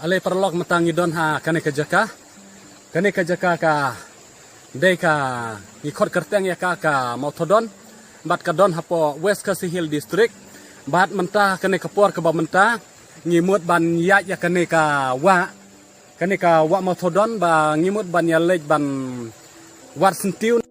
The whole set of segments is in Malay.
Ale perlok matangi don ha kane kajaka ka dei ka ngikot kerteng ya ka mauthodon bat ka don hapo West Khasi Hill District bat mentah kane kapor ke ba mentah ngimut ban ya kane ka wa mauthodon ba ngimut ban ya lej ban wat sentiu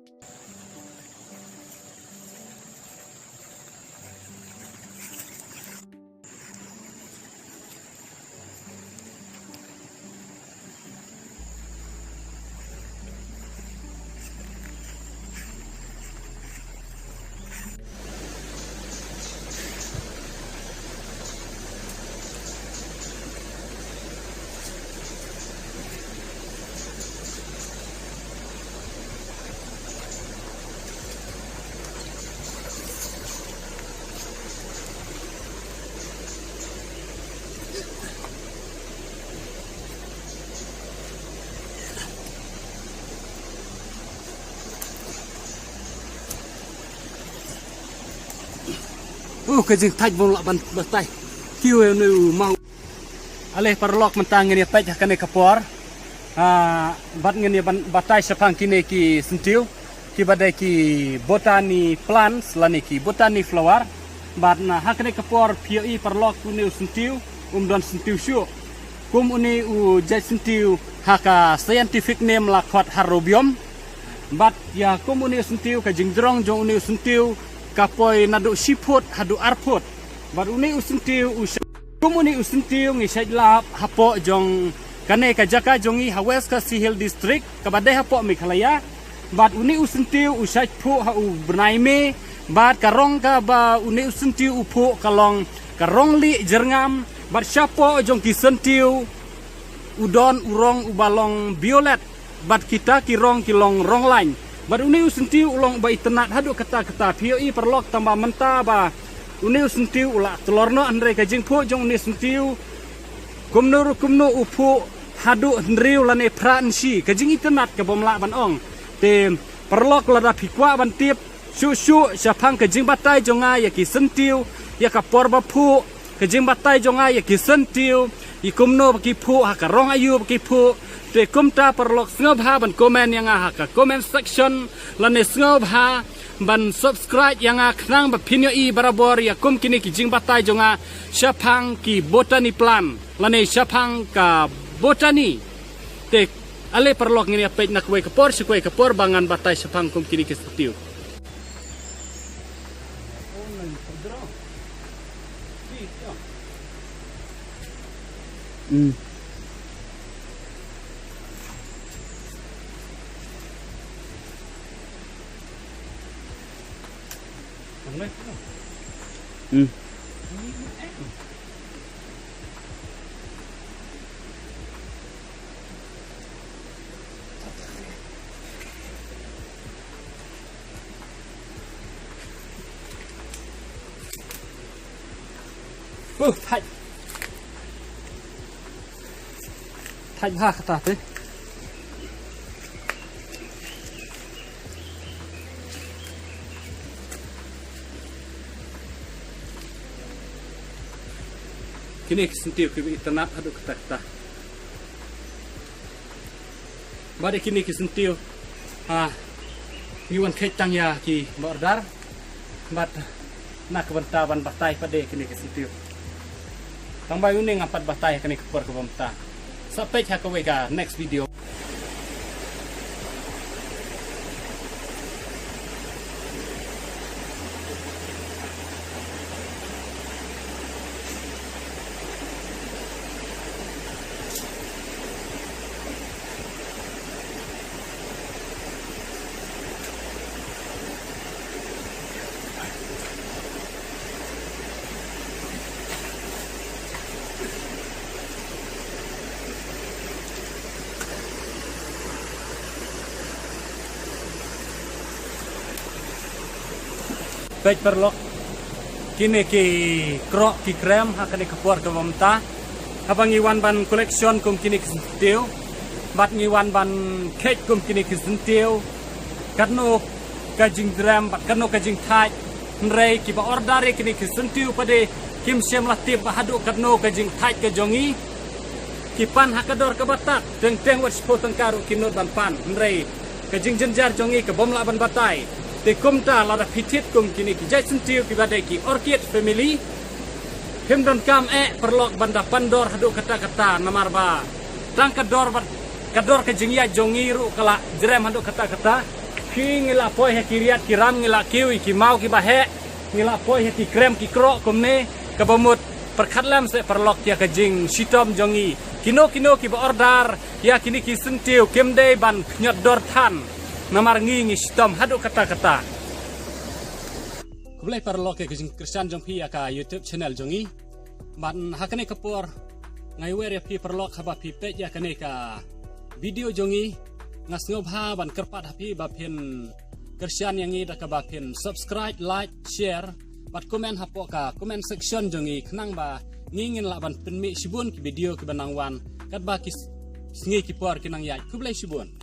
kejeng taj bong laban batai kiwe nu mau aleh perlok mentang ngene pej kane kapor bat ngene batai sepang kine ki sentiu ki badai ki botani plants lani ki botani flower bat na hakne kapor POE perlok uni sentiu don sentiu syu kum uni u jai sentiu haka scientific name lakot harobium bat ya kum uni sentiu kejeng drong jong uni sentiu kapoi nadu siput hadu arput bat uni usentiu kumuni usentiu ngisai lap hapo jong kane kajaka jongi West Khasi Hill District kabadai hapo Meghalaya bat uni usentiu usai pu hau bernaime bat karong ka ba uni usentiu upu kalong karong li jerngam bat syapo jong kisentiu udon urong ubalong violet bat kita kirong kilong rong lain bat uni usentiu ulong ba itenat hadu kata-kata POE perlok tambah mentah ba uni usentiu ula telorno andre kajing pu jong uni usentiu kumnu upu hadu hendriu lane pransi kajing itenat ke bomla ban ong te perlok lada pikwa ban tip su syapang kajing batai jonga ya ki sentiu ya ka porba pu kajing batai jonga ya ki sentiu ikumno baki pu hakarong ayu baki pu te kumta perlok sngob ha ban komen yang ka comment section lane sngob ha ban subscribe yang knang ba POE barabor ya kum kini ki jing batai jonga syapang ki botani plan lane syapang ka botani te ale perlok ngini apej nak we kapor bangan batai syapang kum kini ki setiu thay ha kata te kini sentiu ki itenat hadu kata bade kini ki sentiu iwan kecang ya ki bordar bat nak kebantawan batai pade kini ki sentiu tambah ini ngapat batai kini kepor ke bamta sampai jumpa ka next video pej perlok kini ki krok ki krem hakane kapor ke bamta habang iwan ban collection kum kini kisentiu bat ngiwan ban cake kum kini kisentiu karno kajing dram bat karno kajing thai nrei ki ba ordare kini kisentiu pade kim sem latip hadu karno kajing thai ke jongi kipan hakador ke batat teng wat sepo tengkaru kinot ban pan nrei ke jingjenjar jongi ke bom laban batai te kumta lada pitit kum kini ki jai sentiu ki badai ki orchid family himdon kam perlok banda pandor hadu kata-kata namar ba tang kador bat kador ke jingya jongi ru kala jerem hadu kata-kata ki ngila poi he kiriat kiram ngila kiwi ki mau ki bahe ngila poi he ki krem ki krok kumne ke bomut perkhatlam se perlok ya ke jing sitom jongi kino ki ba order ya kini ki sentiu kemde ban nyot dor than namar ngi sitom hadu kata-kata kublai perlok ke jing Christian jongpi aka YouTube channel jongi ban hakane kapor ngai wer ya pi perlok haba pi page ya kane ka video jongi ngas ngobha ban kerpat hapi bapin Christian yang ida ka bapin subscribe like share bat komen hapo ka comment section jongi khnang ba ngingin laban penmi sibun ki video ki banangwan kat ba ki sngi ki por kinang yai kublai sibun